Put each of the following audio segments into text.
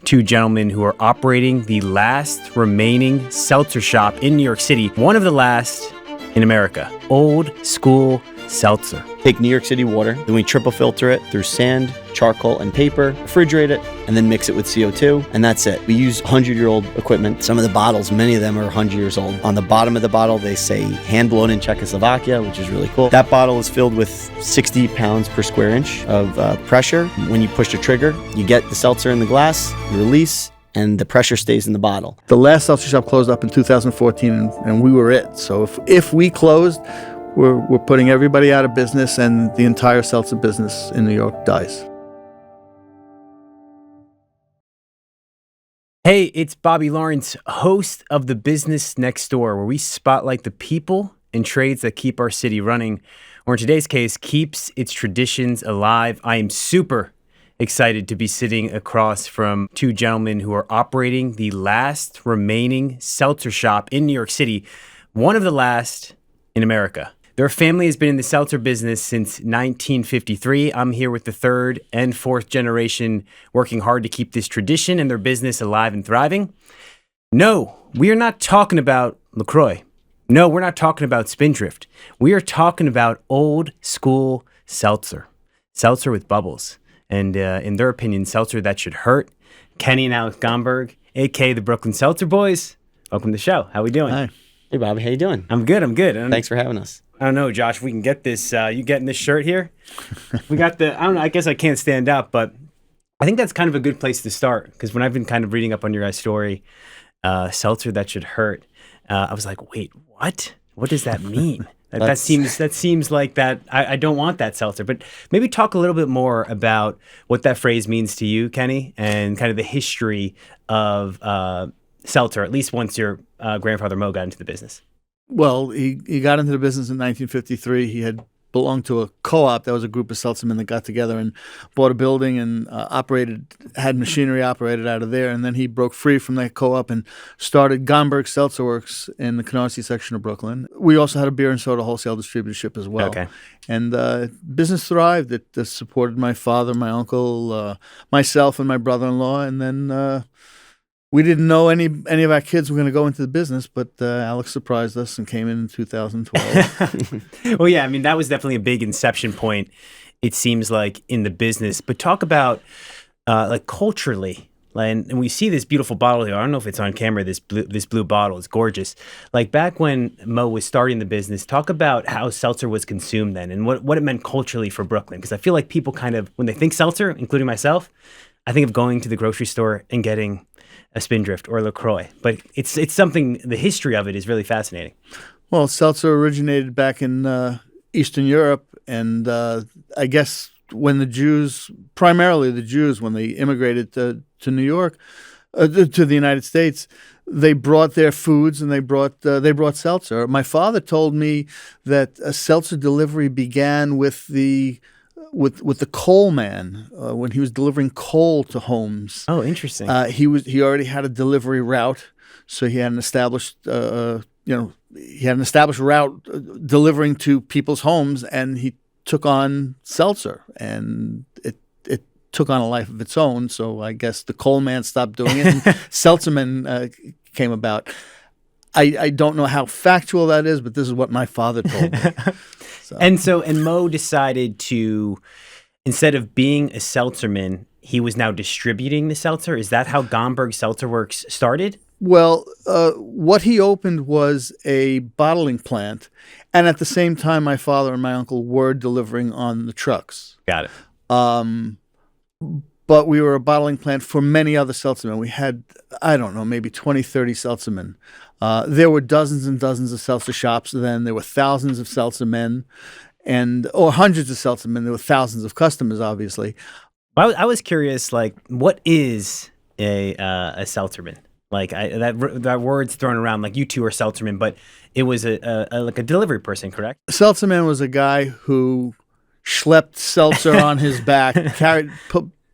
two gentlemen who are operating the last remaining seltzer shop in New York City, one of the last in America. Old school seltzer. Take New York City water, then we triple filter it through sand, charcoal, and paper, refrigerate it, and then mix it with CO2, and that's it. We use 100-year-old equipment. Some of the bottles, many of them are 100 years old. On the bottom of the bottle, they say hand-blown in Czechoslovakia, which is really cool. That bottle is filled with 60 pounds per square inch of pressure. When you push the trigger, you get the seltzer in the glass, you release, and the pressure stays in the bottle. The last seltzer shop closed up in 2014, and we were it. So if we closed, we're putting everybody out of business, and the entire seltzer business in New York dies. Hey, it's Bobby Lawrence, host of The Business Next Door, where we spotlight the people and trades that keep our city running, or in today's case, keeps its traditions alive. I am super excited to be sitting across from two gentlemen who are operating the last remaining seltzer shop in New York City, one of the last in America. Their family has been in the seltzer business since 1953. I'm here with the third and fourth generation working hard to keep this tradition and their business alive and thriving. No, we are not talking about LaCroix. No, we're not talking about Spindrift. We are talking about old school seltzer. Seltzer with bubbles. And in their opinion, seltzer that should hurt. Kenny and Alex Gomberg, a.k.a. the Brooklyn Seltzer Boys. Welcome to the show. How we doing? Hi. Hey, Bobby, how you doing? I'm good. Thanks for having us. I don't know, Josh, if we can get this, you getting this shirt here? We got I don't know, I guess I can't stand up, but I think that's kind of a good place to start, because when I've been kind of reading up on your guys' story, seltzer that should hurt, I was like, wait, what? What does that mean? That seems like that, I don't want that seltzer, but maybe talk a little bit more about what that phrase means to you, Kenny, and kind of the history of seltzer, at least once your grandfather Mo got into the business. Well, he got into the business in 1953. He had belonged to a co-op. That was a group of seltzermen that got together and bought a building and had machinery operated out of there. And then he broke free from that co-op and started Gomberg Seltzer Works in the Canarsie section of Brooklyn. We also had a beer and soda wholesale distributorship as well. Okay. And business thrived. It supported my father, my uncle, myself, and my brother-in-law. And then we didn't know any of our kids were going to go into the business, but Alex surprised us and came in 2012. Well, yeah, I mean, that was definitely a big inception point, it seems like, in the business. But talk about, like, culturally, and we see this beautiful bottle here. I don't know if it's on camera, this blue bottle. It's gorgeous. Like, back when Mo was starting the business, talk about how seltzer was consumed then and what it meant culturally for Brooklyn. Because I feel like people kind of, when they think seltzer, including myself, I think of going to the grocery store and getting a Spindrift or LaCroix, but it's something, the history of it is really fascinating. Well, seltzer originated back in Eastern Europe, and I guess when the Jews, primarily the Jews, when they immigrated to New York, to the United States, they brought their foods and they brought seltzer. My father told me that a seltzer delivery began with the coal man when he was delivering coal to homes. Oh, interesting. He already had a delivery route, so he had an established route delivering to people's homes, and he took on seltzer, and it took on a life of its own. So I guess the coal man stopped doing it, and seltzermen came about. I don't know how factual that is, but this is what my father told me. And Mo decided to, instead of being a seltzerman, he was now distributing the seltzer. Is that how Gomberg Seltzer Works started? Well, what he opened was a bottling plant, and at the same time, my father and my uncle were delivering on the trucks. Got it. But we were a bottling plant for many other seltzermen. We had, I don't know, maybe 20, 30 seltzermen. There were dozens and dozens of seltzer shops then. There were thousands of seltzermen or hundreds of seltzermen. There were thousands of customers, obviously. Well, I was curious, like, what is a seltzerman? Like, that word's thrown around, like, you two are seltzermen, but it was like a delivery person, correct? Seltzerman was a guy who schlepped seltzer on his back,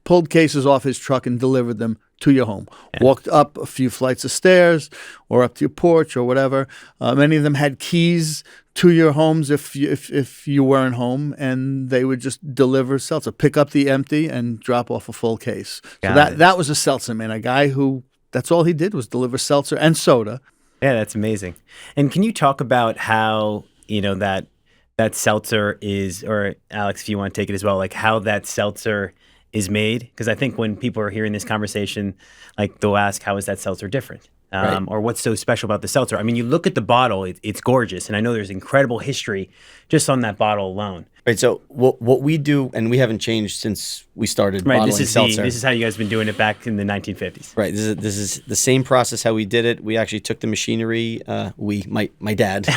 pulled cases off his truck and delivered them to your home. Walked up a few flights of stairs or up to your porch or whatever. Many of them had keys to your homes if you weren't home, and they would just deliver seltzer, pick up the empty and drop off a full case. So that was a seltzer man, a guy who that's all he did was deliver seltzer and soda. Yeah, that's amazing. And can you talk about how, that seltzer is, or Alex, if you want to take it as well, like how that seltzer is made? Because I think when people are hearing this conversation, like they'll ask, how is that seltzer different? Right. Or what's so special about the seltzer? I mean, you look at the bottle, it's gorgeous. And I know there's incredible history just on that bottle alone. Right. So what we do, and we haven't changed since we started bottling seltzer. This is how you guys have been doing it back in the 1950s. Right. This is the same process how we did it. We actually took the machinery. My dad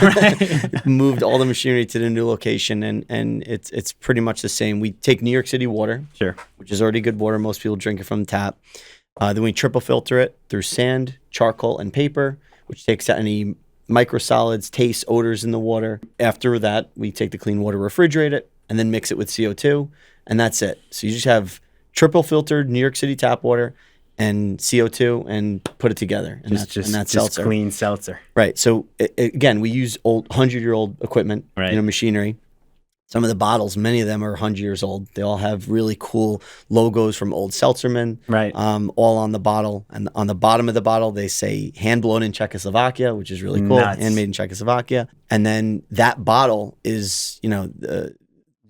moved all the machinery to the new location, and it's pretty much the same. We take New York City water, Sure. which is already good water. Most people drink it from the tap. Then we triple filter it through sand, charcoal, and paper, which takes out any microsolids, tastes, odors in the water. After that, we take the clean water, refrigerate it, and then mix it with CO2, and that's it. So you just have triple filtered New York City tap water and CO2 and put it together. And that's seltzer. Clean seltzer. Right. So again, we use old 100-year-old equipment, Right. Machinery. Some of the bottles, many of them are 100 years old. They all have really cool logos from old seltzermen, Right. All on the bottle. And on the bottom of the bottle, they say hand blown in Czechoslovakia, which is really cool. Nuts. Handmade in Czechoslovakia. And then that bottle is,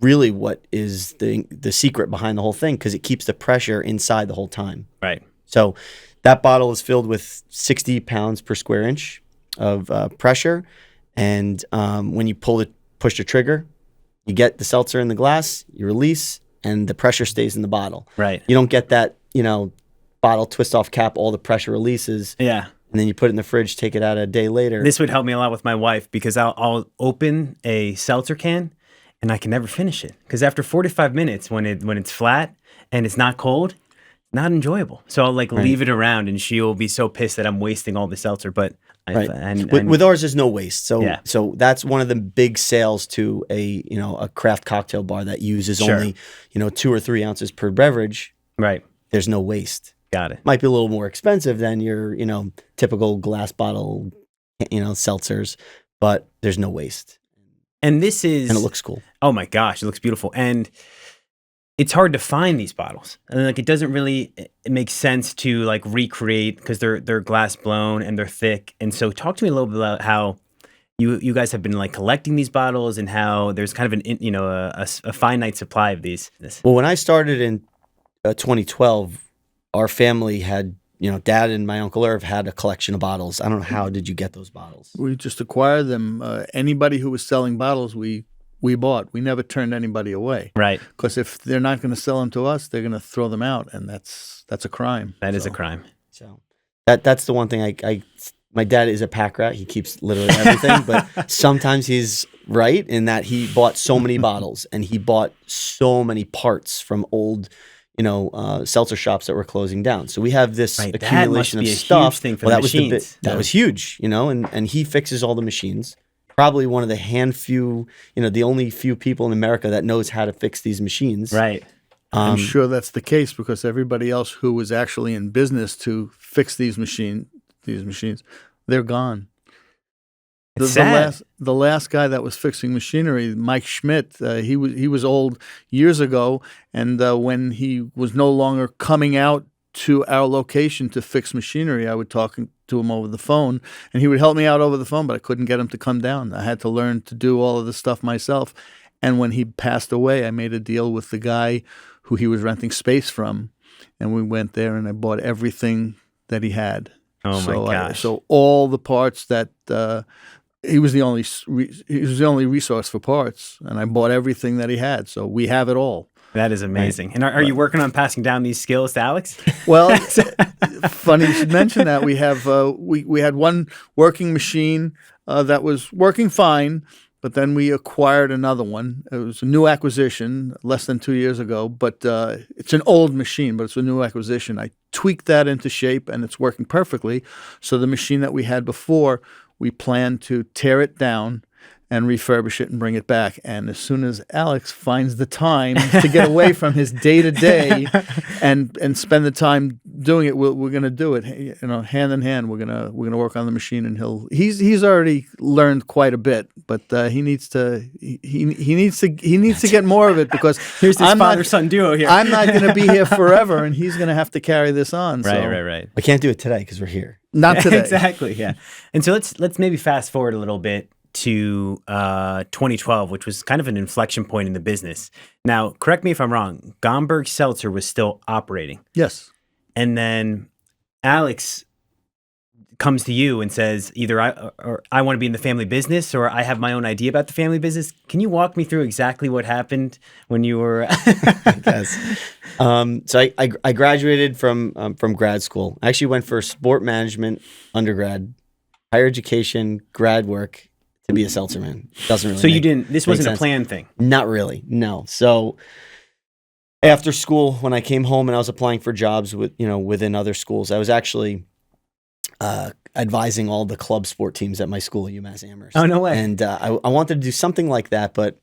really what is the secret behind the whole thing, because it keeps the pressure inside the whole time. Right. So that bottle is filled with 60 pounds per square inch of pressure. And when you push the trigger, you get the seltzer in the glass, you release, and the pressure stays in the bottle. Right. You don't get that, bottle twist off cap, all the pressure releases. Yeah. And then you put it in the fridge, take it out a day later. This would help me a lot with my wife, because I'll open a seltzer can and I can never finish it, because after 45 minutes, when it's flat and it's not cold, not enjoyable. So I'll leave it around, and she'll be so pissed that I'm wasting all the seltzer. But With ours, there's no waste. So Yeah. so that's one of the big sales to a craft cocktail bar that uses Sure. only 2 or 3 ounces per beverage. Right. There's no waste. Got it. Might be a little more expensive than your typical glass bottle seltzers, but there's no waste. And this is, And it looks cool. oh my gosh, it looks beautiful. And it's hard to find these bottles. And it doesn't really make sense to recreate, because they're glass blown and they're thick. And so talk to me a little bit about how you guys have been collecting these bottles, and how there's kind of a finite supply of these. Well, when I started in 2012, our family had, Dad and my Uncle Irv had a collection of bottles. I don't know, how did you get those bottles? We just acquired them. Anybody who was selling bottles, we bought. We never turned anybody away. Right. Because if they're not going to sell them to us, they're going to throw them out, and that's a crime. That is a crime. So that's the one thing my dad is a pack rat. He keeps literally everything, but sometimes he's right in that he bought so many bottles, and he bought so many parts from old, seltzer shops that were closing down. So we have this Right, that accumulation must be of a stuff. huge thing for the machines. That was huge, and he fixes all the machines. Probably one of the the only few people in America that knows how to fix these machines. Right. I'm sure that's the case, because everybody else who was actually in business to fix these machines, they're gone. It's sad. The last guy that was fixing machinery, Mike Schmidt, he was old years ago, and when he was no longer coming out to our location to fix machinery, I would talk to him over the phone, and he would help me out over the phone, but I couldn't get him to come down. I had to learn to do all of this stuff myself. And when he passed away, I made a deal with the guy who he was renting space from, and we went there, and I bought everything that he had. Oh my gosh. So all the parts that he was the only resource for parts, and I bought everything that he had. So we have it all. That is amazing. And are you working on passing down these skills to Alex? Well, funny you should mention that. We have we had one working machine that was working fine, but then we acquired another one. It was a new acquisition less than 2 years ago, but it's an old machine, but it's a new acquisition. I tweaked that into shape, and it's working perfectly. So the machine that we had before, we plan to tear it down and refurbish it and bring it back. And as soon as Alex finds the time to get away from his day-to-day and spend the time doing it, we're going to do it. Hand in hand. We're gonna work on the machine, and he's already learned quite a bit, but he needs to get more of it, because here's this father-son duo here. I'm not going to be here forever, and he's going to have to carry this on. Right. I can't do it today because we're here. Not today. Exactly. Yeah. And so let's maybe fast forward a little bit to 2012, which was kind of an inflection point in the business. Now, correct me if I'm wrong, Gomberg Seltzer was still operating. Yes. And then Alex comes to you and says, either I want to be in the family business, or I have my own idea about the family business. Can you walk me through exactly what happened when you were? Yes. So I graduated from grad school. I actually went for sport management undergrad, higher education, grad work, to be a seltzerman. Doesn't really. So you didn't. This wasn't a planned thing. Not really. No. So after school, when I came home and I was applying for jobs within other schools, I was actually advising all the club sport teams at my school, UMass Amherst. Oh, no way. And I wanted to do something like that, but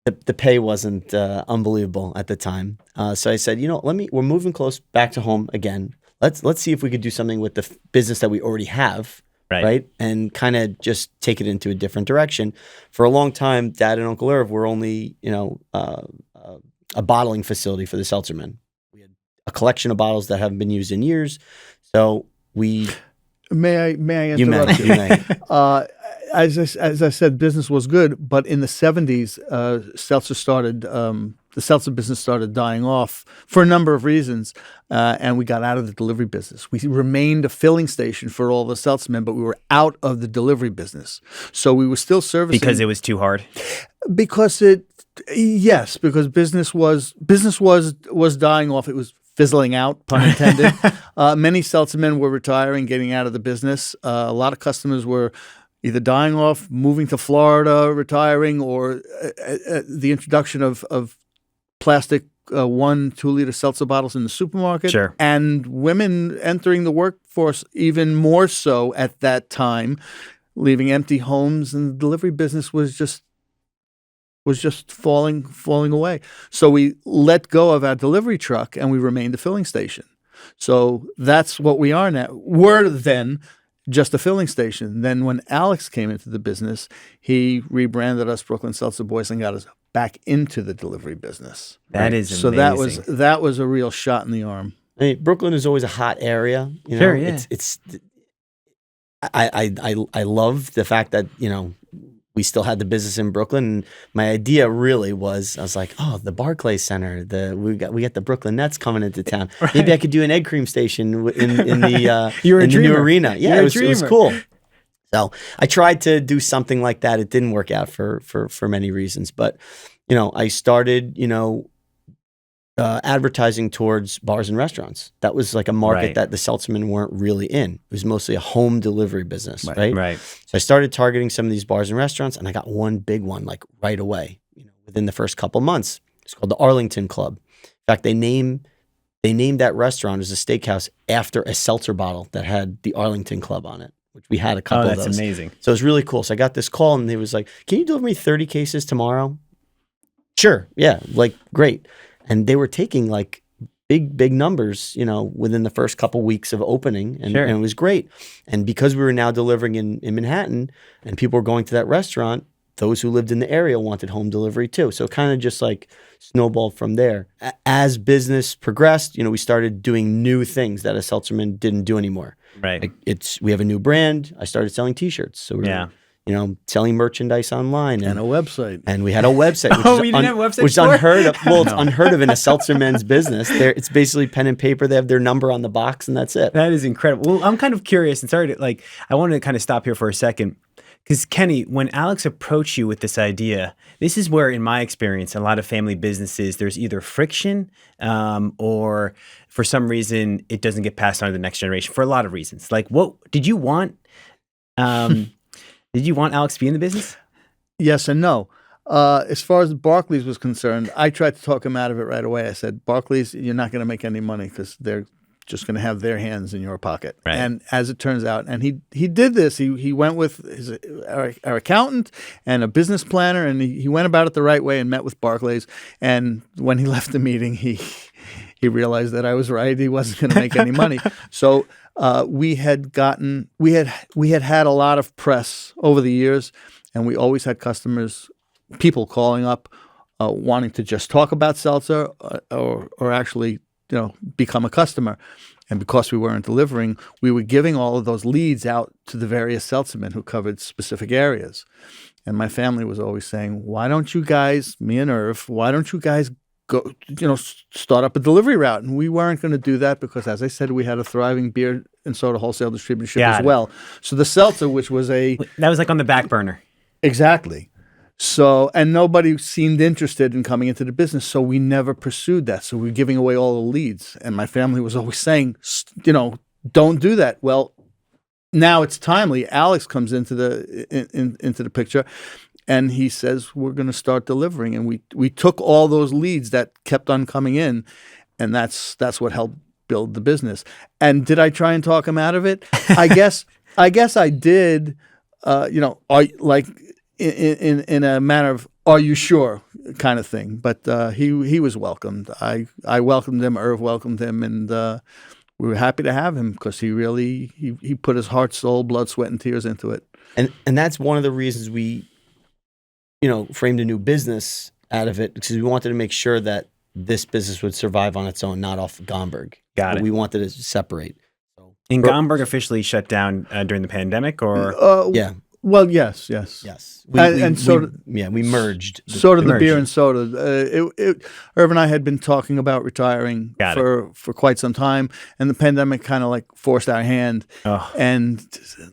the pay wasn't unbelievable at the time. So I said, we're moving close back to home again. Let's see if we could do something with the business that we already have. Right. And kind of just take it into a different direction. For a long time, Dad and Uncle Irv were only, a bottling facility for the seltzermen. We had a collection of bottles that haven't been used in years. So we... May I interrupt you? You may. As I said, business was good, but in the 70s, the seltzer business started dying off for a number of reasons, and we got out of the delivery business. We remained a filling station for all the seltzermen, but we were out of the delivery business. So we were still servicing... Because it was too hard? Because business was dying off. It was fizzling out, pun intended. Many seltzermen were retiring, getting out of the business. A lot of customers were either dying off, moving to Florida, retiring, or the introduction of plastic 1-2 liter seltzer bottles in the supermarket. Sure. And women entering the workforce even more so at that time, leaving empty homes, and the delivery business was just falling away. So we let go of our delivery truck and we remained a filling station. So that's what we are now. We're then just a filling station. Then when Alex came into the business, he rebranded us Brooklyn Seltzer Boys and got us back into the delivery business. That is so amazing. that was a real shot in the arm. I mean, Brooklyn is always a hot area. Sure, yeah. I love the fact that we still had the business in Brooklyn. And my idea really was, I was like, oh, the Barclays Center, we got the Brooklyn Nets coming into town. Right. Maybe I could do an egg cream station in the new arena. Yeah, it was cool. So I tried to do something like that. It didn't work out for many reasons, but I started advertising towards bars and restaurants. That was like a market that the seltzermen weren't really in. It was mostly a home delivery business, right? So I started targeting some of these bars and restaurants, and I got one big one like right away, within the first couple months. It's called the Arlington Club. In fact, they named that restaurant as a steakhouse after a seltzer bottle that had the Arlington Club on it, which we had a couple of those. That's amazing. So it was really cool. So I got this call, and he was like, can you deliver me 30 cases tomorrow? Sure. Yeah. Like, great. And they were taking like big numbers, within the first couple weeks of opening, and it was great. And because we were now delivering in Manhattan, and people were going to that restaurant, those who lived in the area wanted home delivery too. So it kind of just like snowballed from there. As business progressed, we started doing new things that a seltzerman didn't do anymore. Right. We have a new brand. I started selling T-shirts. So we're selling merchandise online and a website. And we had a website. We didn't have a website, which is unheard of. Well, it's unheard of in a seltzerman's business. It's basically pen and paper. They have their number on the box, and that's it. That is incredible. Well, I'm kind of curious, and sorry to I wanted to kind of stop here for a second. Because Kenny, when Alex approached you with this idea, this is where, in my experience, a lot of family businesses, there's either friction or for some reason it doesn't get passed on to the next generation for a lot of reasons. Like, what did you want? Did you want Alex to be in the business? Yes and no. As far as Barclays was concerned, I tried to talk him out of it right away. I said, Barclays, you're not going to make any money because they're just going to have their hands in your pocket. Right. And as it turns out, and he did this. He went with our accountant and a business planner, and he went about it the right way and met with Barclays. And when he left the meeting, he realized that I was right. He wasn't going to make any money. So we had had a lot of press over the years, and we always had people calling up, wanting to just talk about seltzer or actually, become a customer. And because we weren't delivering, we were giving all of those leads out to the various seltzermen who covered specific areas. And my family was always saying, why don't you guys, me and Irv, why don't you guys go, start up a delivery route? And we weren't going to do that because, as I said, we had a thriving beer and soda wholesale distributorship as well. So the seltzer, which was that was like on the back burner. Exactly. So, and nobody seemed interested in coming into the business, so we never pursued that. So we were giving away all the leads. And my family was always saying, don't do that. Well, now it's timely. Alex comes into the picture, and he says, we're going to start delivering. And we took all those leads that kept on coming in, and that's what helped build the business. And did I try and talk him out of it? I guess I did, in a manner of, are you sure kind of thing. But he was welcomed. I welcomed him, Irv welcomed him, and we were happy to have him because he really he put his heart, soul, blood, sweat, and tears into it. And that's one of the reasons we, framed a new business out of it, because we wanted to make sure that this business would survive on its own, not off of Gomberg. Got it. We wanted to separate. And Gomberg officially shut down during the pandemic, or yeah. Well, yes. We merged. So did the beer and soda. Irv and I had been talking about retiring for quite some time, and the pandemic kind of like forced our hand. Oh. And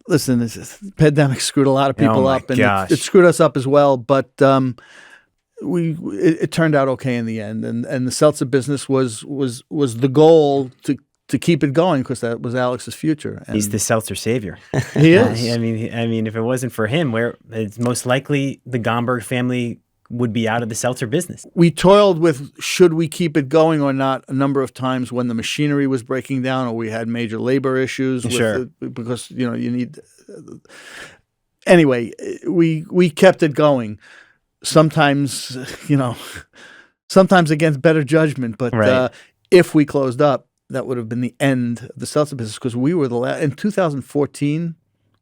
listen, the pandemic screwed a lot of people up, and it screwed us up as well. But it turned out okay in the end, and the seltzer business was the goal to keep it going because that was Alex's future. And he's the Seltzer Savior. He is. I mean, if it wasn't for him, it's most likely the Gomberg family would be out of the seltzer business. We toiled with should we keep it going or not a number of times when the machinery was breaking down or we had major labor issues. Because you need. Anyway, we kept it going. Sometimes against better judgment, but if we closed up, that would have been the end of the seltzer business because we were the last. In 2014,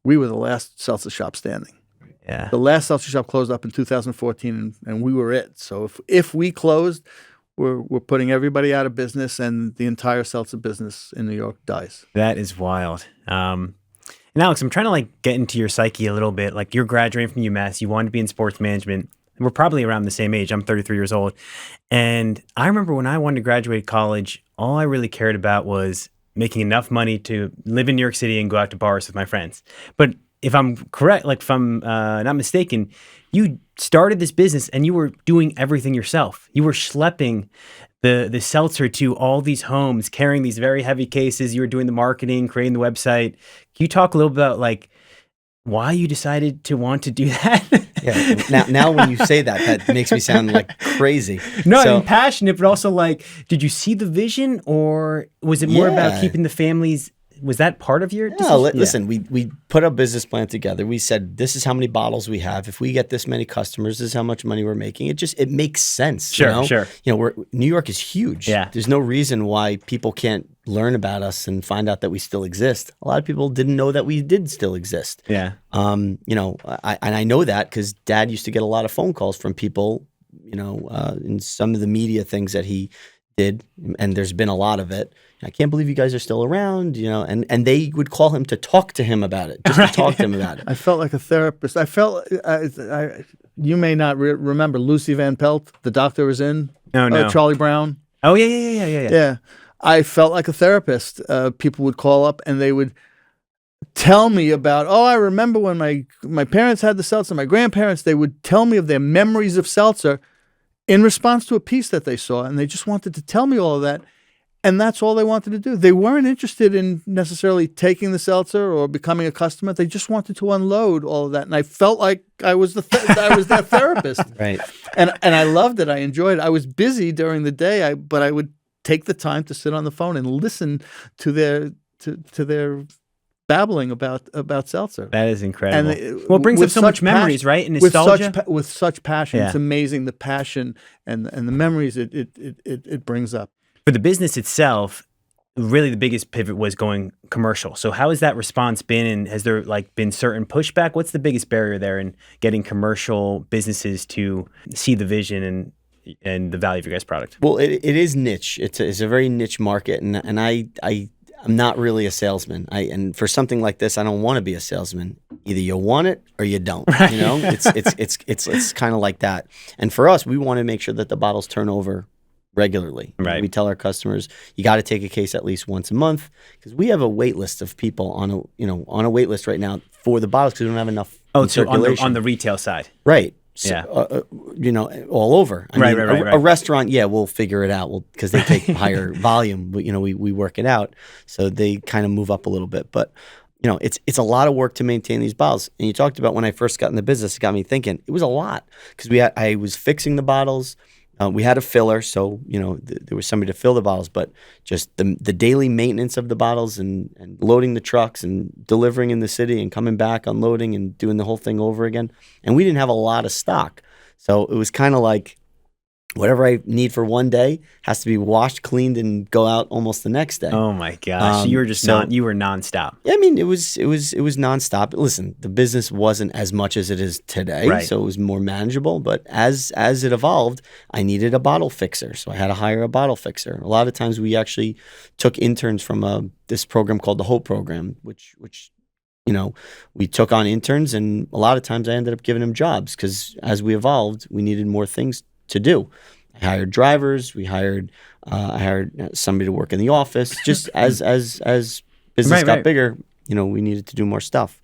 we were the last seltzer shop standing. Yeah, the last seltzer shop closed up in 2014, and we were it. So if we closed, we're putting everybody out of business, and the entire seltzer business in New York dies. That is wild. And Alex, I'm trying to get into your psyche a little bit. Like you're graduating from UMass, you wanted to be in sports management. We're probably around the same age. I'm 33 years old. And I remember when I wanted to graduate college, all I really cared about was making enough money to live in New York City and go out to bars with my friends. But if I'm correct, if I'm not mistaken, you started this business and you were doing everything yourself. You were schlepping the seltzer to all these homes, carrying these very heavy cases. You were doing the marketing, creating the website. Can you talk a little about why you decided to want to do that? Yeah. Now when you say that makes me sound like crazy. No, I'm passionate, but also did you see the vision, or was it more about keeping the families? Was that part of your decision? No, listen, we put a business plan together. We said, this is how many bottles we have. If we get this many customers, this is how much money we're making. It makes sense. Sure. New York is huge. Yeah. There's no reason why people can't learn about us and find out that we still exist. A lot of people didn't know that we did still exist. Yeah. I know that because Dad used to get a lot of phone calls from people, in some of the media things that he did, and there's been a lot of it. I can't believe you guys are still around, and they would call him to talk to him about it, just to talk to him about it. I felt like a therapist. I felt, you may not remember Lucy Van Pelt, The Doctor Is In. No. Charlie Brown. Oh, yeah. Yeah. I felt like a therapist. People would call up and they would tell me about, I remember when my parents had the seltzer, my grandparents, they would tell me of their memories of seltzer in response to a piece that they saw, and they just wanted to tell me all of that. And that's all they wanted to do. They weren't interested in necessarily taking the seltzer or becoming a customer. They just wanted to unload all of that. And I felt like I was I was that therapist. Right. And I loved it. I enjoyed it. I was busy during the day, but I would take the time to sit on the phone and listen to their babbling about seltzer. That is incredible. And Well, it brings up so much memories, right? And nostalgia. With such passion. Yeah. It's amazing the passion and the memories it brings up. For the business itself, really the biggest pivot was going commercial. So how has that response been, and has there been certain pushback? What's the biggest barrier there in getting commercial businesses to see the vision and the value of your guys' product? Well, it is niche. It's a very niche market, and I'm not really a salesman. And for something like this, I don't want to be a salesman. Either you want it or you don't. Right. You know, it's kind of like that. And for us, we want to make sure that the bottles turn over regularly. Right. We tell our customers, you got to take a case at least once a month, because we have a wait list of people on a wait list right now for the bottles because we don't have enough. Oh, so circulation. on the retail side. Right. So, Yeah. All over. I mean, Right. A restaurant, we'll figure it out. because they take higher volume. We work it out, so they kind of move up a little bit. But it's a lot of work to maintain these bottles. And you talked about when I first got in the business, it got me thinking. It was a lot because I was fixing the bottles. We had a filler, so there was somebody to fill the bottles, but just the daily maintenance of the bottles and loading the trucks and delivering in the city and coming back, unloading and doing the whole thing over again. And we didn't have a lot of stock, so it was kind of like whatever I need for one day has to be washed, cleaned, and go out almost the next day. Oh my gosh, you were just you were nonstop. I mean, it was nonstop. Listen, the business wasn't as much as it is today, Right. so it was more manageable. But as it evolved, I needed a bottle fixer, so I had to hire a bottle fixer. A lot of times, we actually took interns from this program called the Hope Program, which we took on interns, and a lot of times I ended up giving them jobs because as we evolved, we needed more things to do. I hired drivers. I hired somebody to work in the office. Just as business got bigger, we needed to do more stuff.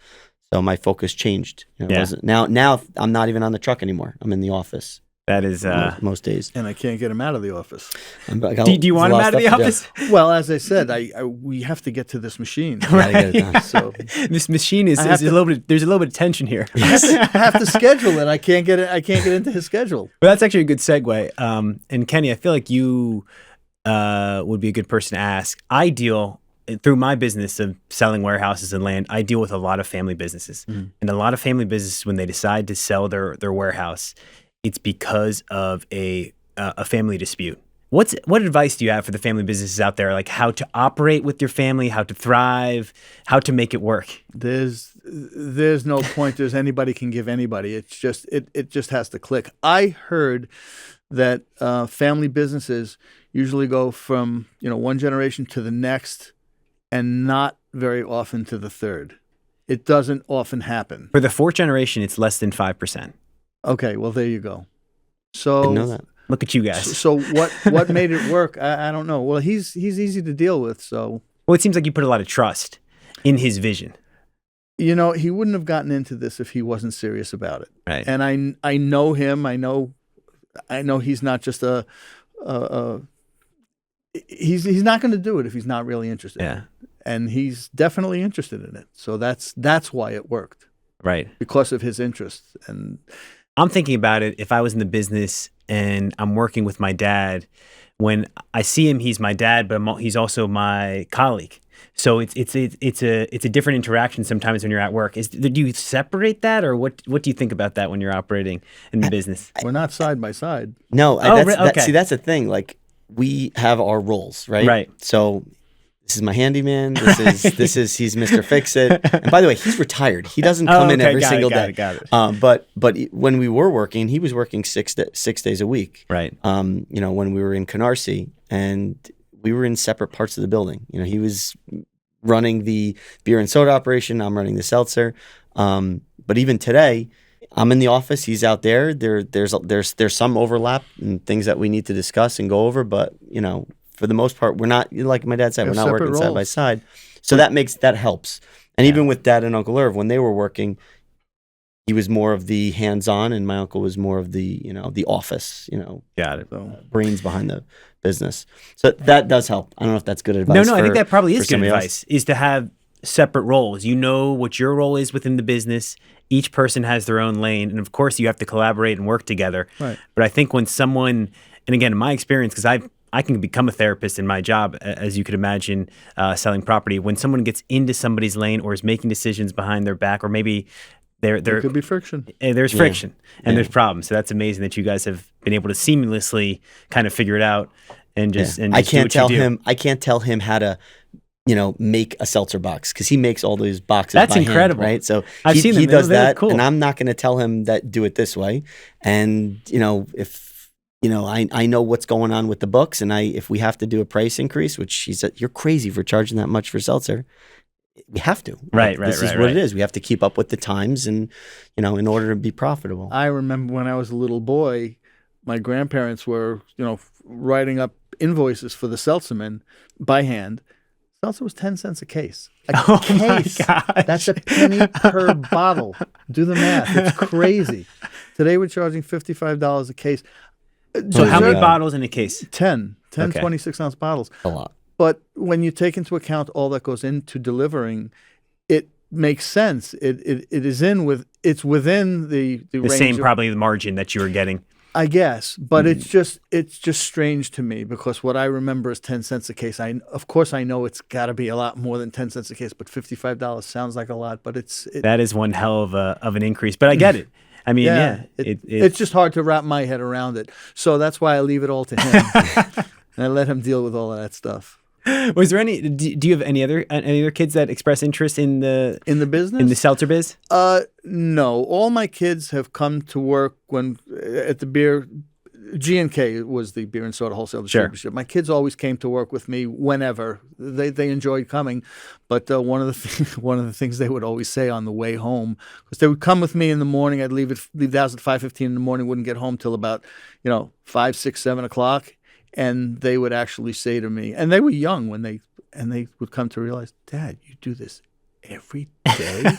So my focus changed. It wasn't, now I'm not even on the truck anymore. I'm in the office. That is most days. And I can't get him out of the office. Do you want him out of the office? Well, as I said, we have to get to this machine. Gotta get it done. So This machine is a little bit. There's a little bit of tension here. I have to schedule it. I can't get into his schedule. Well, that's actually a good segue. And Kenny, I feel like you would be a good person to ask. I deal through my business of selling warehouses and land. I deal with a lot of family businesses, and a lot of family businesses, when they decide to sell their warehouse, it's because of a family dispute. What advice do you have for the family businesses out there, like how to operate with your family, how to thrive, how to make it work? There's no pointers anybody can give anybody. It's just it just has to click. I heard that family businesses usually go from one generation to the next, and not very often to the third. It doesn't often happen. For the fourth generation, it's less than 5%. Okay, well there you go. I So didn't know that. Look at you guys. So what made it work? I don't know. Well, he's easy to deal with. So Well, it seems like you put a lot of trust in his vision. he wouldn't have gotten into this if he wasn't serious about it. Right. And I know him. I know he's not just he's not going to do it if he's not really interested. Yeah. And he's definitely interested in it. So that's why it worked, Right. because of his interest. And I'm thinking about it. If I was in the business and I'm working with my dad, when I see him, he's my dad, but he's also my colleague. So it's a different interaction sometimes when you're at work. Do you separate that, or what do you think about that when you're operating in the business? we're not side by side. No, okay. That's the thing. Like, we have our roles, right? Right. So this is my handyman. This is he's Mr. Fix It. And by the way, he's retired. He doesn't come in every single day. Got it. But when we were working, he was working 6 days a week. Right. When we were in Canarsie, and we were in separate parts of the building. He was running the beer and soda operation. I'm running the seltzer. But even today, I'm in the office. He's out there. There's some overlap and things that we need to discuss and go over. But for the most part, we're not, like my dad said, we're not working side by side. So that helps. And even with Dad and Uncle Irv, when they were working, he was more of the hands-on, and my uncle was more of the the office. Got it. Brains behind the business. So that does help. I don't know if that's good advice. No, I think that probably is good advice. Else. Is to have separate roles. You know what your role is within the business. Each person has their own lane, and of course, you have to collaborate and work together. Right. But I think when someone, and again, in my experience, because I can become a therapist in my job, as you could imagine, selling property. When someone gets into somebody's lane or is making decisions behind their back, or maybe there could be friction. There's friction and there's problems. So that's amazing that you guys have been able to seamlessly kind of figure it out and just. And I just can't do what tell you do. him. I can't tell him how to, make a seltzer box because he makes all those boxes. That's by incredible. Hand, right? So I've seen them. He does They're that, cool. and I'm not going to tell him that do it this way. And if I know what's going on with the books, and if we have to do a price increase, which he said, you're crazy for charging that much for seltzer. We have to. Right. This is what it is. We have to keep up with the times, and in order to be profitable. I remember when I was a little boy, my grandparents were, writing up invoices for the seltzermen by hand. Seltzer was 10 cents a case. Case. My gosh. That's a penny per bottle. Do the math. It's crazy. Today we're charging $55 a case. So how many God. bottles in a case? 10 Okay. 26-ounce bottles. A lot. But when you take into account all that goes into delivering, it makes sense. It's within the The range same of, probably the margin that you were getting. I guess, but it's just strange to me because what I remember is 10 cents a case. Of course I know it's got to be a lot more than 10 cents a case, but $55 sounds like a lot, but That is one hell of an increase, but I get it. I mean, it's just hard to wrap my head around it. So that's why I leave it all to him. And I let him deal with all of that stuff. Was there any? Do you have any other kids that express interest in the business? in the seltzer biz? No. All my kids have come to work at the beer. G&K was the beer and soda wholesale distributorship. My kids always came to work with me whenever they enjoyed coming. But one of the things they would always say on the way home, because they would come with me in the morning. I'd leave the house at 5:15 in the morning. Wouldn't get home till about 5, 6, 7 o'clock. And they would actually say to me, and they were young when they would come to realize, Dad, you do this every day?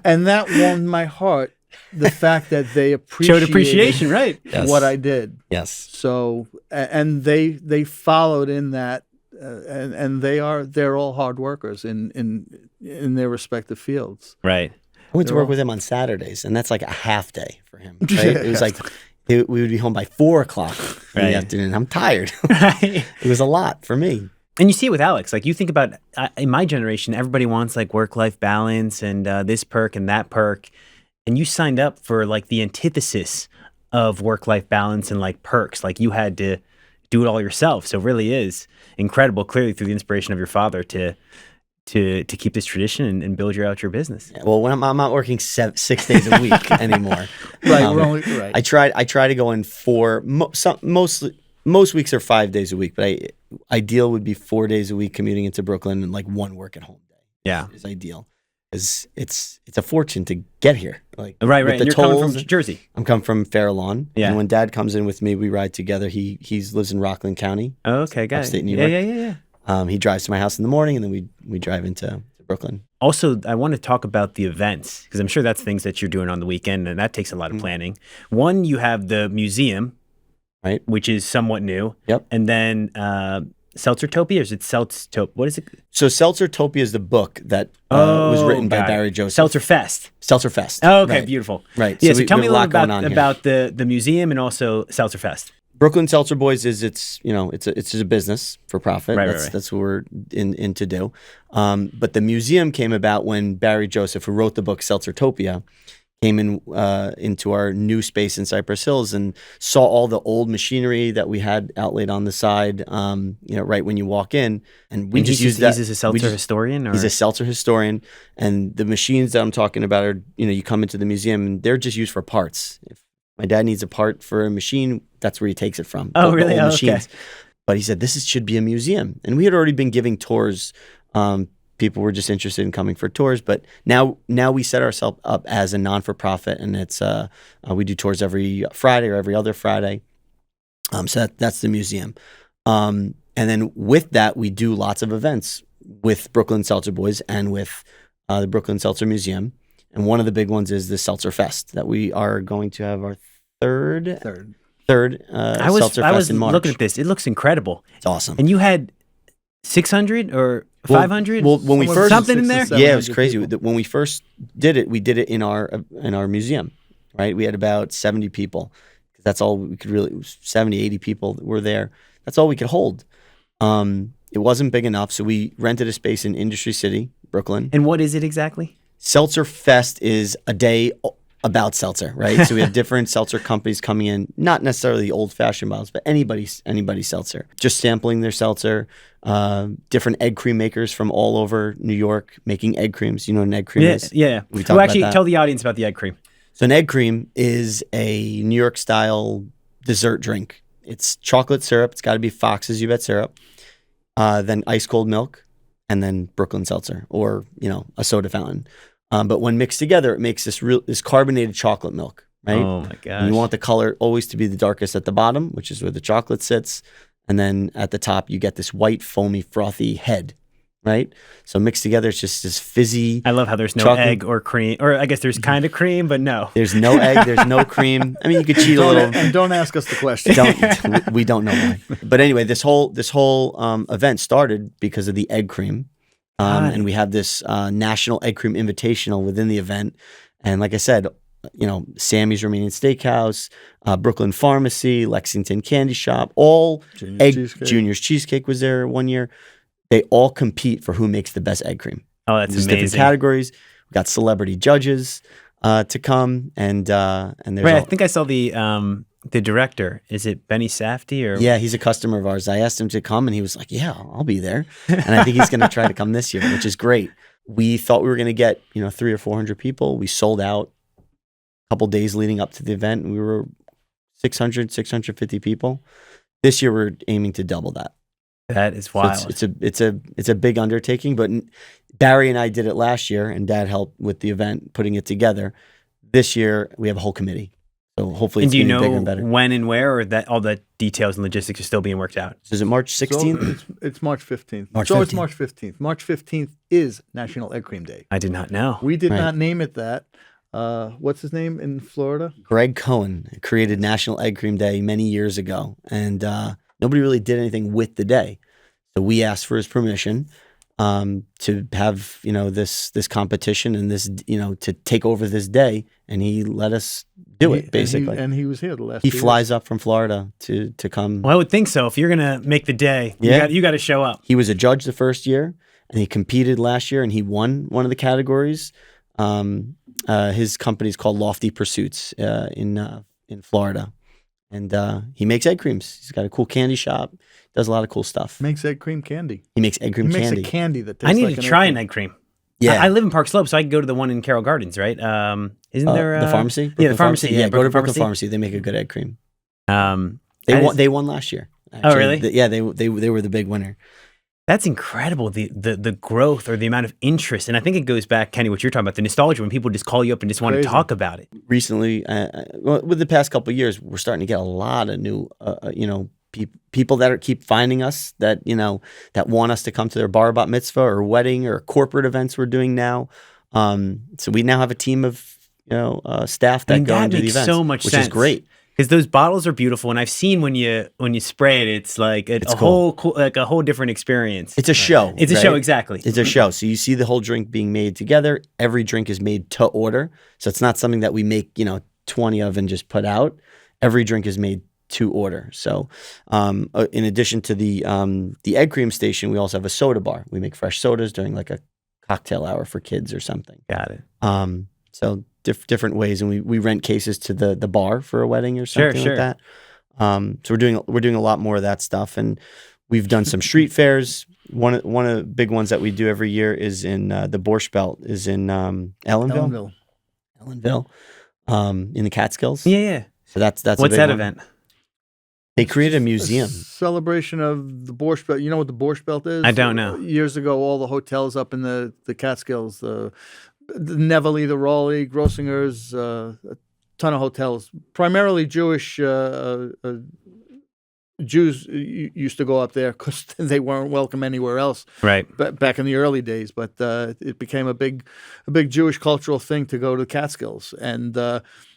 And that warmed my heart, the fact that they Showed appreciation, right? Yes. what I did. Yes. So, and they followed in that, and they're all hard workers in their respective fields. Right. I went to work with him on Saturdays, and that's like a half day for him. Right? It was like we would be home by 4 o'clock in the afternoon. I'm tired. Right. It was a lot for me. And you see it with Alex. Like you think about in my generation, everybody wants like work-life balance and this perk and that perk, and you signed up for like the antithesis of work-life balance and like perks. Like you had to do it all yourself. So it really is incredible. Clearly through the inspiration of your father to keep this tradition and build out your business. Yeah, well, when I'm not working 6 days a week anymore. Right, we're only right. I try to go in most weeks are 5 days a week, but ideal would be 4 days a week commuting into Brooklyn and like one work at home day. Yeah, is ideal. Because it's a fortune to get here. Like right. The And you're tolls, coming from Jersey. I'm coming from Fair Lawn. Yeah. And when Dad comes in with me, we ride together. He lives in Rockland County. Oh, okay, got Upstate it. New York. Yeah. He drives to my house in the morning, and then we drive into Brooklyn. Also, I want to talk about the events because I'm sure that's things that you're doing on the weekend, and that takes a lot of planning. One, you have the museum, right, which is somewhat new. Yep. And then Seltzertopia, or is it Seltztopia? What is it? So Seltzertopia is the book that was written by Barry Joseph. Seltzer Fest. Seltzer Fest. Oh, okay, right. Beautiful. Right. Yeah. So tell me a we have little lot going about on the museum and also Seltzer Fest. Brooklyn Seltzer Boys is it's a business for profit. Right, That's what we're in to do. But the museum came about when Barry Joseph, who wrote the book Seltzertopia, came into our new space in Cypress Hills and saw all the old machinery that we had outlaid on the side. Right when you walk in, and we just used that. He's a seltzer historian. Or? He's a seltzer historian, and the machines that I'm talking about are you come into the museum and they're just used for parts. If my dad needs a part for a machine, that's where he takes it from. Oh, really? The old Okay. But he said, this should be a museum. And we had already been giving tours. People were just interested in coming for tours. But now we set ourselves up as a non-for-profit, and it's we do tours every Friday or every other Friday. So that's the museum. And then with that, we do lots of events with Brooklyn Seltzer Boys and with the Brooklyn Seltzer Museum. And one of the big ones is the Seltzer Fest that we are going to have our third Seltzer Fest in March. Looking at this. It looks incredible. It's awesome. And you had 600 or 500? Well, when we first something in there. Yeah, it was crazy. When we first did it, we did it in our museum, right? We had about 70 people. That's all we could really. 70, 80 people were there. That's all we could hold. It wasn't big enough, so we rented a space in Industry City, Brooklyn. And what is it exactly? Seltzer Fest is a day about seltzer, right? So we have different seltzer companies coming in, not necessarily old-fashioned bottles, but anybody's seltzer. Just sampling their seltzer. Different egg cream makers from all over New York making egg creams. You know what an egg cream is? Yeah. We Well, talked actually, about that. tell the audience about the egg cream. So an egg cream is a New York-style dessert drink. It's chocolate syrup. It's got to be Fox's You Bet syrup. Then ice-cold milk, and then Brooklyn Seltzer, or, a soda fountain. But when mixed together, it makes this carbonated chocolate milk, right? Oh, my gosh. And you want the color always to be the darkest at the bottom, which is where the chocolate sits. And then at the top, you get this white, foamy, frothy head, right? So mixed together, it's just this fizzy. I love how there's no chocolate. egg or cream. Or I guess there's kind of cream, but no. There's no egg. There's no cream. I mean, you could cheat a little. And don't ask us the question. We don't know why. But anyway, this whole event started because of the egg cream. And we have this National Egg Cream Invitational within the event. And like I said, Sammy's Romanian Steakhouse, Brooklyn Pharmacy, Lexington Candy Shop, all Junior's Cheesecake was there one year. They all compete for who makes the best egg cream. Oh, that's There's amazing. different categories. We got celebrity judges to come, and there's Right, I think I saw the director. Is it Benny Safdie or? Yeah, he's a customer of ours. I asked him to come, and he was like, "Yeah, I'll be there." And I think he's going to try to come this year, which is great. We thought we were going to get 300 or 400 people. We sold out a couple days leading up to the event. We were 650 people. This year, we're aiming to double that. That is wild. So it's a big undertaking, but Barry and I did it last year, and Dad helped with the event, putting it together. This year, we have a whole committee. So hopefully it's and do going you to be bigger and know better. when and where, or that all the details and logistics are still being worked out? So is it March 16th? So it's March 15th. March It's 15th. March 15th. March 15th is National Egg Cream Day. I did not know. We did Right. not name it that. What's his name in Florida? Greg Cohen created National Egg Cream Day many years ago, and nobody really did anything with the day. So we asked for his permission to have this competition and this to take over this day, and he let us do it basically. And he was here the last. He 2 years. flies up from Florida to come. Well, I would think so. If you're gonna make the day, Yeah. you got to show up. He was a judge the first year, and he competed last year, and he won one of the categories. His company is called Lofty Pursuits in Florida, and he makes egg creams. He's got a cool candy shop. Does a lot of cool stuff. Makes egg cream candy. He makes egg cream He makes candy. a candy that tastes I need like to an try egg an cream. egg cream. Yeah. I live in Park Slope, so I can go to the one in Carroll Gardens, right? Isn't there the pharmacy? Yeah, Brooklyn the pharmacy. Yeah, go to Brooklyn Pharmacy. Pharmacy. They make a good egg cream. That They won. is- They won last year. Oh, really? They were the big winner. That's incredible, the growth or the amount of interest. And I think it goes back, Kenny, what you're talking about, the nostalgia when people just call you up and just want to Crazy. talk about it. Recently, with the past couple of years, we're starting to get a lot of new, people that keep finding us that want us to come to their bar bat mitzvah or wedding or corporate events we're doing now. So we now have a team of staff that go and do the makes events, so much which sense. is great. Because those bottles are beautiful, and I've seen when you spray it, it's like a cool. whole different experience. It's a show. It's a right? show, exactly. It's a show. So you see the whole drink being made together. Every drink is made to order. So it's not something that we make 20 of and just put out. Every drink is made to order. So in addition to the egg cream station, we also have a soda bar. We make fresh sodas during like a cocktail hour for kids or something. Got it. So different ways, and we rent cases to the bar for a wedding or something Sure. like that. So we're doing a lot more of that stuff, and we've done some street fairs. One of the big ones that we do every year is in the Borscht Belt is in Ellenville, in the Catskills. Yeah. So that's a What's big that one. event? They created a museum. Celebration of the Borscht Belt. You know what the Borscht Belt is? I don't know. Years ago, all the hotels up in the Catskills, the Nevele, the Raleigh, Grossinger's, a ton of hotels, primarily Jewish. Jews used to go up there because they weren't welcome anywhere else. Right. Back in the early days, but it became a big Jewish cultural thing to go to Catskills, and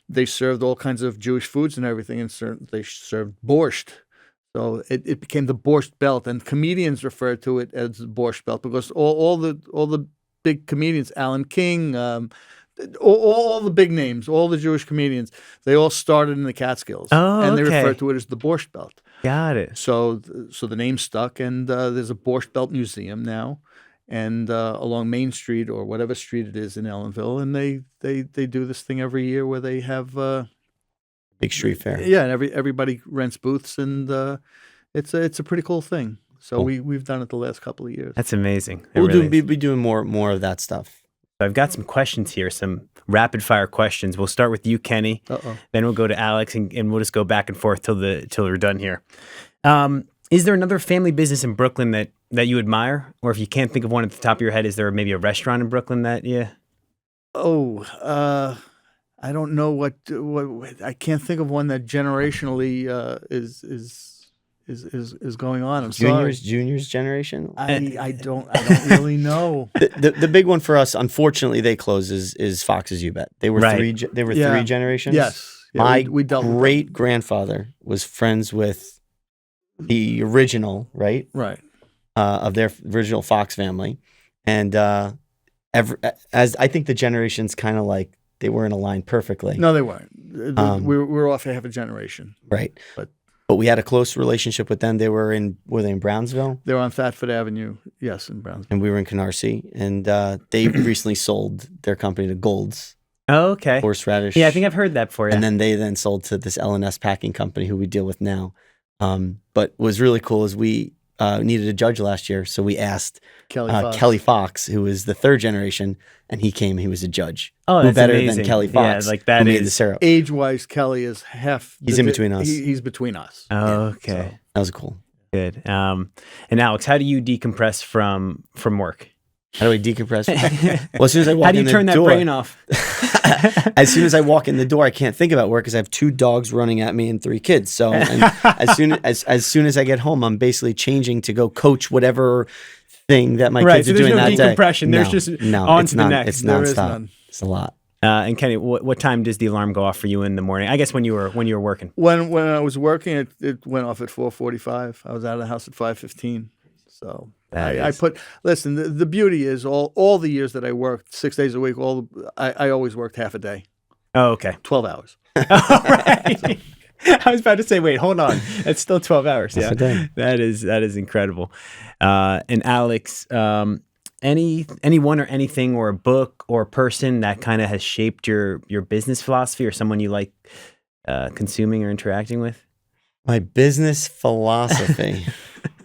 they served all kinds of Jewish foods and everything, and they served borscht. So it became the Borscht Belt, and comedians refer to it as the Borscht Belt because all the big comedians, Alan King, all the big names, all the Jewish comedians, they all started in the Catskills, Oh, and they okay. refer to it as the Borscht Belt. Got it. So the name stuck, and there's a Borscht Belt Museum now, and along Main Street or whatever street it is in Ellenville, and they do this thing every year where they have Big street fair. yeah, and everybody rents booths, and it's a pretty cool thing. So Cool. we've done it the last couple of years. That's amazing. It We'll really is. be doing more of that stuff. I've got some questions here, some rapid fire questions. We'll start with you, Kenny. Uh-oh. Then we'll go to Alex, and we'll just go back and forth till we're done here. Is there another family business in Brooklyn that you admire, or if you can't think of one at the top of your head, is there maybe a restaurant in Brooklyn that I don't know what I can't think of one that generationally is going on. I'm sorry. Juniors generation. I don't really know. The big one for us, unfortunately, they closed is Fox's You Bet. They were Right. three generations. Yes. Yeah, My we dealt with them. great grandfather was friends with the original, right? Right. Of their original Fox family, and as I think the generations kind of like they were in a line perfectly. No, they weren't. We were off half a generation. Right. But we had a close relationship with them. Were they in Brownsville? they were on Thetford Avenue. Yes, in Brownsville. And we were in Canarsie. And they recently sold their company to Gold's, Oh, okay. horseradish. Yeah, I think I've heard that before. Yeah. And then they sold to this L&S packing company who we deal with now. But what was really cool is we needed a judge last year. So we asked Kelly Fox, who is the third generation, and he came. He was a judge. Oh, Who that's better amazing. than Kelly Fox? Yeah, like that who made the is. syrup. Age-wise, Kelly is half. He's in between us. He's between us. Oh, okay. That was cool. Good. And Alex, how do you decompress from work? How do I decompress? Well, as soon as I walk How do in you the turn that door, brain off? as soon as I walk in the door, I can't think about work because I have 2 dogs running at me and 3 kids. So and as soon as I get home, I'm basically changing to go coach whatever thing that my Right, kids so are there's doing no that day. decompression. There's just on to the next. It's There is nonstop. none. It's a lot. And Kenny, what time does the alarm go off for you in the morning? I guess when you were working. When I was working, it went off at 4:45. I was out of the house at 5:15. So I put. Listen, the beauty is all the years that I worked 6 days a week. I always worked half a day, Oh, okay. 12 hours. All right. I was about to say, wait, hold on. That's still 12 hours. That's Yeah, a day. that is incredible. And Alex, anyone or anything or a book or a person that kind of has shaped your business philosophy, or someone you like consuming or interacting with? My business philosophy.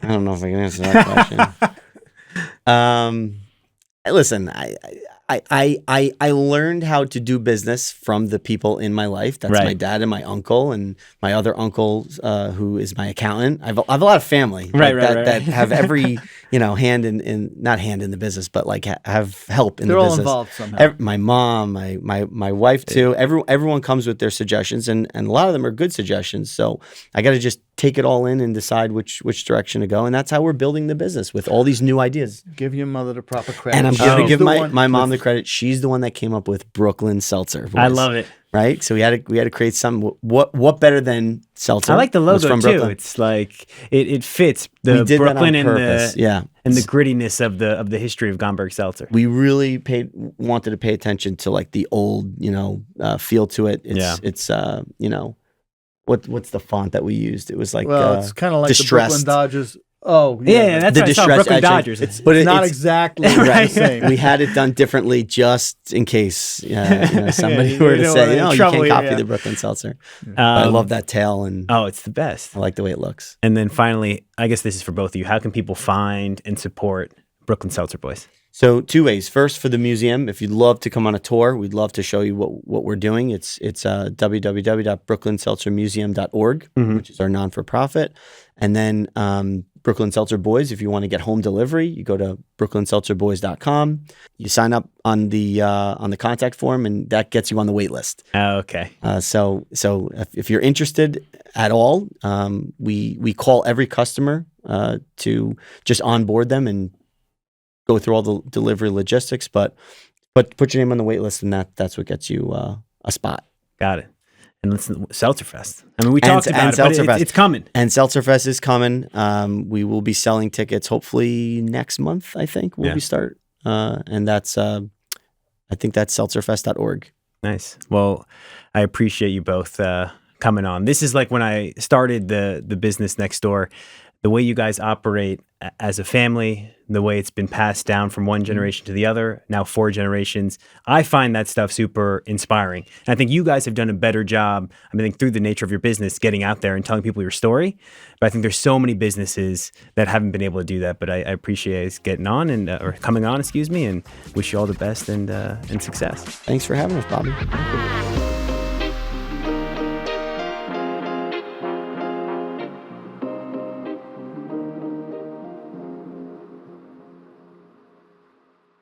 I don't know if I can answer that question. Listen, I learned how to do business from the people in my life. That's Right. my dad and my uncle and my other uncle, who is my accountant. I have a lot of family Right. that have every hand in not hand in the business, but like have help in They're the all business. involved somehow. My mom, my wife too. Everyone comes with their suggestions, and a lot of them are good suggestions. So I got to just take it all in and decide which direction to go, and that's how we're building the business with all these new ideas. Give your mother the proper credit. And I'm She's going to the give one my mom with- the credit. She's the one that came up with Brooklyn Seltzer Boys. I love it. Right? So we had to create something. What better than Seltzer? I like the was logo from too. Brooklyn. It's like it fits We the did Brooklyn that on purpose. and the grittiness of the history of Gomberg Seltzer. We really wanted to pay attention to like the old, feel to it. It's what's the font that we used? It was like it's kind of like distressed. the Brooklyn Dodgers. Oh, Yeah, that's The what I saw. distress Brooklyn etching. Dodgers. It's But not it's- exactly Right. the same. We had it done differently just in case somebody you were to don't say, want any you trouble can't here, copy yeah. the Brooklyn Seltzer. I love that tail, and Oh, it's the best. I like the way it looks. And then finally, I guess this is for both of you. How can people find and support Brooklyn Seltzer Boys? So 2 ways. First, for the museum, if you'd love to come on a tour, we'd love to show you what we're doing. It's www.brooklynseltzermuseum.org, which is our non-for-profit. And then Brooklyn Seltzer Boys, if you want to get home delivery, you go to brooklynseltzerboys.com. You sign up on the contact form, and that gets you on the wait list. Oh, okay. So if you're interested at all, we call every customer to just onboard them and go through all the delivery logistics, but put your name on the wait list, and that's what gets you a spot. Got it. And listen, Seltzer Fest. I mean, we talked about it, Seltzer but Fest. it's coming. And Seltzer Fest is coming. We will be selling tickets hopefully next month, I think, we start. And that's, I think that's seltzerfest.org. Nice. Well, I appreciate you both coming on. This is like when I started the business next door. The way you guys operate as a family, the way it's been passed down from one generation to the other, now 4 generations, I find that stuff super inspiring. And I think you guys have done a better job, I think through the nature of your business, getting out there and telling people your story. But I think there's so many businesses that haven't been able to do that. But I appreciate us getting on or coming on, and wish you all the best and success. Thanks for having us, Bobby.